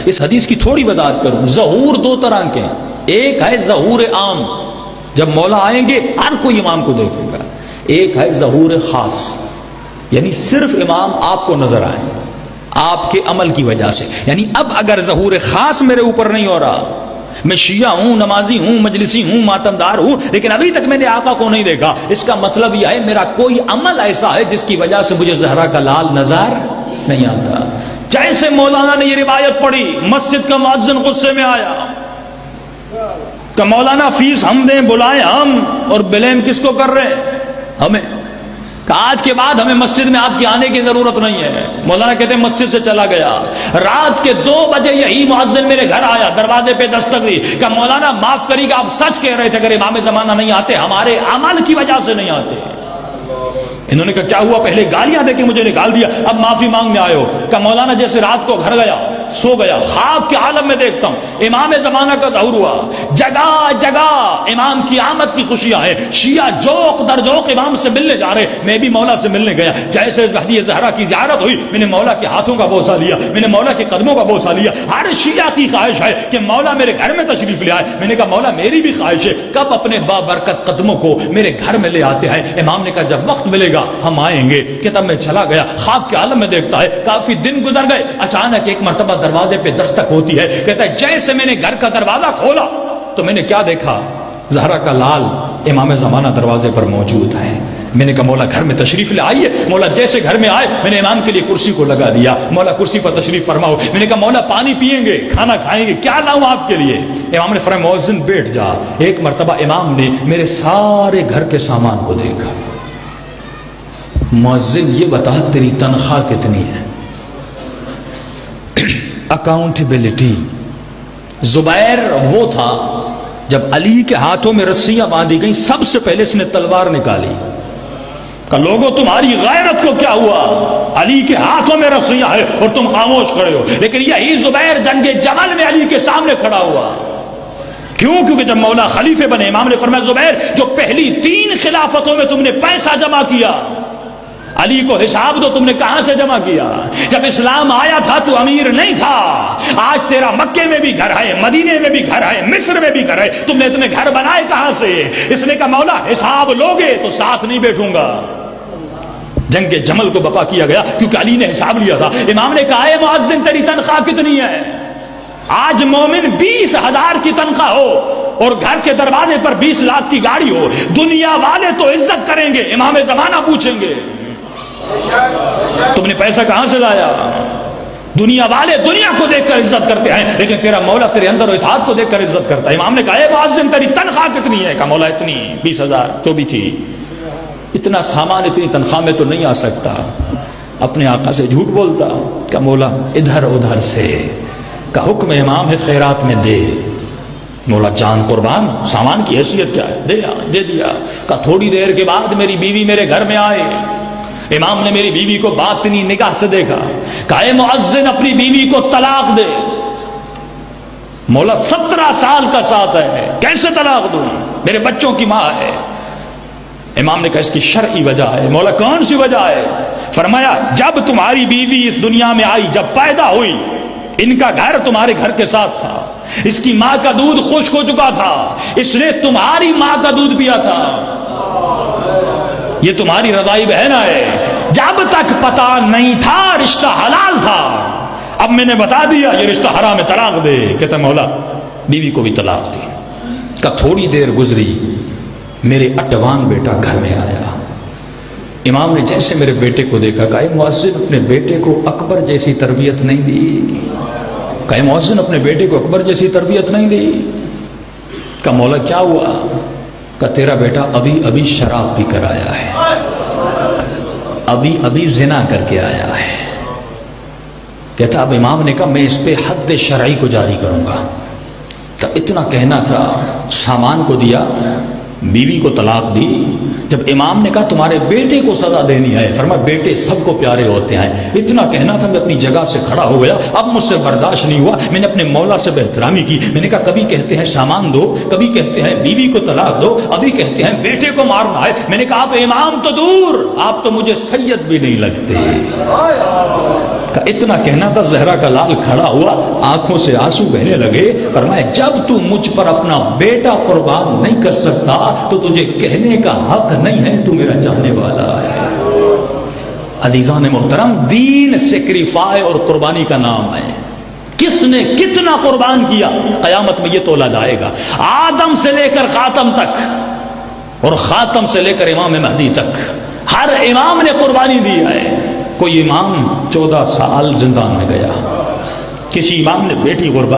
اس حدیث کی تھوڑی وضاحت کروں. ظہور دو طرح کے ہیں. ایک ہے ظہور عام، جب مولا آئیں گے ہر کوئی امام کو دیکھے گا. ایک ہے ظہور خاص، یعنی صرف امام آپ کو نظر آئے آپ کے عمل کی وجہ سے. یعنی اب اگر ظہور خاص میرے اوپر نہیں ہو رہا، میں شیعہ ہوں، نمازی ہوں، مجلسی ہوں، ماتمدار ہوں، لیکن ابھی تک میں نے آقا کو نہیں دیکھا، اس کا مطلب یہ ہے میرا کوئی عمل ایسا ہے جس کی وجہ سے مجھے زہرا کا لال نظر نہیں آتا. جیسے مولانا نے یہ روایت پڑھی، مسجد کا مؤذن غصے میں آیا کہ مولانا فیس ہم دیں، بلائیں ہم، اور بلیم کس کو کر رہے ہیں؟ ہمیں. کہ آج کے بعد ہمیں مسجد میں آپ کے آنے کی ضرورت نہیں ہے. مولانا کہتے ہیں مسجد سے چلا گیا. رات کے 2 بجے یہی مؤذن میرے گھر آیا، دروازے پہ دستک دی کہ مولانا معاف کریے گا، آپ سچ کہہ رہے تھے، اگر امام زمانہ نہیں آتے ہمارے عمل کی وجہ سے نہیں آتے. انہوں نے کہا کیا ہوا؟ پہلے گالیاں دے کے مجھے نکال دیا، اب معافی مانگنے آئے ہو. کہ مولانا جیسے رات کو گھر گیا، سو گیا، خواب کے عالم میں دیکھتا ہوں امام زمانہ کا ظہور ہوا، جگہ جگہ امام کی آمد کی خوشیاں ہیں. شیعہ جوق در جوق امام سے ملنے جا رہے. میں بھی مولا سے ملنے گیا. جیسے اس مہدی زہرا کی زیارت ہوئی، میں نے مولا کے ہاتھوں کا بوسہ لیا، میں نے مولا کے قدموں کا بوسہ لیا. ہر شیعہ کی خواہش ہے کہ مولا میرے گھر میں تشریف لے آئے. میں نے کہا مولا میری بھی خواہش ہے، کب اپنے بابرکت قدموں کو میرے گھر میں لے آتے ہیں؟ امام نے کہا جب وقت ملے گا ہم آئیں گے. کہ تب میں چلا گیا، خواب کے عالم میں دیکھتا ہے کافی دن گزر گئے. اچانک ایک مرتبہ دروازے پہ دستک ہوتی ہے. کہتا ہے جیسے میں نے گھر کا دروازہ کھولا تو میں نے کیا دیکھا؟ زہرا کا لال امام زمانہ دروازے پر موجود ہے. میں نے کہا مولا گھر میں تشریف لے آئیے. مولا جیسے گھر میں آئے میں نے امام کے لیے کرسی کو لگا دیا. مولا کرسی پر تشریف فرماؤ. میں نے کہا مولا پانی پیئیں گے، کھانا کھائیں گے، کیا لاؤں آپ کے لیے؟ امام نے فرمایا مؤذن بیٹھ جا. ایک مرتبہ امام نے میرے سارے گھر کے سامان کو دیکھا. مؤذن یہ بتا تیری تنخواہ کتنی ہے؟ اکاؤنٹیبلٹی. زبیر وہ تھا جب علی کے ہاتھوں میں رسیاں باندھی گئیں سب سے پہلے اس نے تلوار نکالی. کہ لوگوں تمہاری غیرت کو کیا ہوا؟ علی کے ہاتھوں میں رسیاں ہیں اور تم خاموش کھڑے ہو. لیکن یہی زبیر جنگ جمل میں علی کے سامنے کھڑا ہوا. کیوں؟ کیونکہ جب مولا خلیفے بنے امام نے فرمایا زبیر جو پہلی 3 خلافتوں میں تم نے پیسہ جمع کیا، علی کو حساب دو تم نے کہاں سے جمع کیا؟ جب اسلام آیا تھا تو امیر نہیں تھا. آج تیرا مکے میں بھی گھر ہے، مدینے میں بھی گھر ہے، مصر میں بھی گھر ہے. تم نے اتنے گھر بنائے کہاں سے؟ اس نے کہا مولا حساب لوگے تو ساتھ نہیں بیٹھوں گا. جنگ جمل کو بپا کیا گیا کیونکہ علی نے حساب لیا تھا. امام نے کہا اے مؤذن تیری تنخواہ کتنی ہے؟ آج مومن 20,000 کی تنخواہ ہو اور گھر کے دروازے پر 20 لاکھ کی گاڑی ہو، دنیا والے تو عزت کریں گے، امام زمانہ پوچھیں گے تم نے پیسہ کہاں سے لایا؟ دنیا والے دنیا کو دیکھ کر عزت کرتے ہیں، لیکن تیرا مولا تیرے اندر و اطاعت کو دیکھ کر عزت کرتا ہے. امام نے کہا اے مؤذن تیری تنخواہ کتنی ہے؟ کہا مولا اتنی 20,000 تو بھی تھی. اتنا سامان اتنی تنخواہ میں تو نہیں آ سکتا. اپنے آقا سے جھوٹ بولتا کہ مولا ادھر ادھر سے کا حکم امام ہے خیرات میں دے. مولا جان قربان، سامان کی حیثیت کیا ہے؟ دے دیا. کہا تھوڑی دیر کے بعد میری بیوی میرے گھر میں آئے. امام نے میری بیوی کو باطنی نگاہ سے دیکھا. کہا اے مؤذن اپنی بیوی کو طلاق دے. مولا 17 سال کا ساتھ ہے، کیسے طلاق دوں؟ میرے بچوں کی ماں ہے. امام نے کہا اس کی شرعی وجہ ہے. مولا کون سی وجہ ہے؟ فرمایا جب تمہاری بیوی اس دنیا میں آئی، جب پیدا ہوئی، ان کا گھر تمہارے گھر کے ساتھ تھا، اس کی ماں کا دودھ خشک ہو چکا تھا، اس نے تمہاری ماں کا دودھ پیا تھا. یہ تمہاری رضائی بہن ہے. جب تک پتا نہیں تھا رشتہ حلال تھا، اب میں نے بتا دیا یہ رشتہ حرام ہے، طلاق دے. کہتا مولا بیوی کو بھی طلاق دی. کہ تھوڑی دیر گزری میرے اٹوان بیٹا گھر میں آیا. امام نے جیسے میرے بیٹے کو دیکھا کہا اے مؤذن اپنے بیٹے کو اکبر جیسی تربیت نہیں دی. کہا مؤذن اپنے بیٹے کو اکبر جیسی تربیت نہیں دی. کہا مولا کیا ہوا؟ کہ تیرا بیٹا ابھی شراب پی کر آیا ہے، ابھی زنا کر کے آیا ہے. کہتا اب امام نے کہا میں اس پہ حد شرعی کو جاری کروں گا. تو اتنا کہنا تھا، سامان کو دیا، بیوی کو طلاق دی. جب امام نے کہا تمہارے بیٹے کو سزا دینی ہے، فرمایا بیٹے سب کو پیارے ہوتے ہیں. اتنا کہنا تھا، میں اپنی جگہ سے کھڑا ہو گیا. اب مجھ سے برداشت نہیں ہوا، میں نے اپنے مولا سے بہترامی کی. میں نے کہا کبھی کہتے ہیں سامان دو، کبھی کہتے ہیں بیوی کو طلاق دو، ابھی کہتے ہیں بیٹے کو مارنا ہے. میں نے کہا آپ امام تو دور، آپ تو مجھے سید بھی نہیں لگتے. کہ اتنا کہنا تھا، زہرا کا لال کھڑا ہوا، آنکھوں سے آنسو بہنے لگے، فرمایا جب تو مجھ پر اپنا بیٹا قربان نہیں کر سکتا تو تجھے کہنے کا حق نہیں ہے تو میرا چاہنے والا ہے۔ عزیزان محترم، دین سیکریفائی اور قربانی کا نام ہے۔ کس نے کتنا قربان کیا، قیامت میں یہ تولا جائے گا۔ آدم سے لے کر خاتم تک اور خاتم سے لے کر امام مہدی تک ہر امام نے قربانی دی ہے۔ کوئی امام 14 سال زندان میں گیا، کسی امام نے بیٹی قربان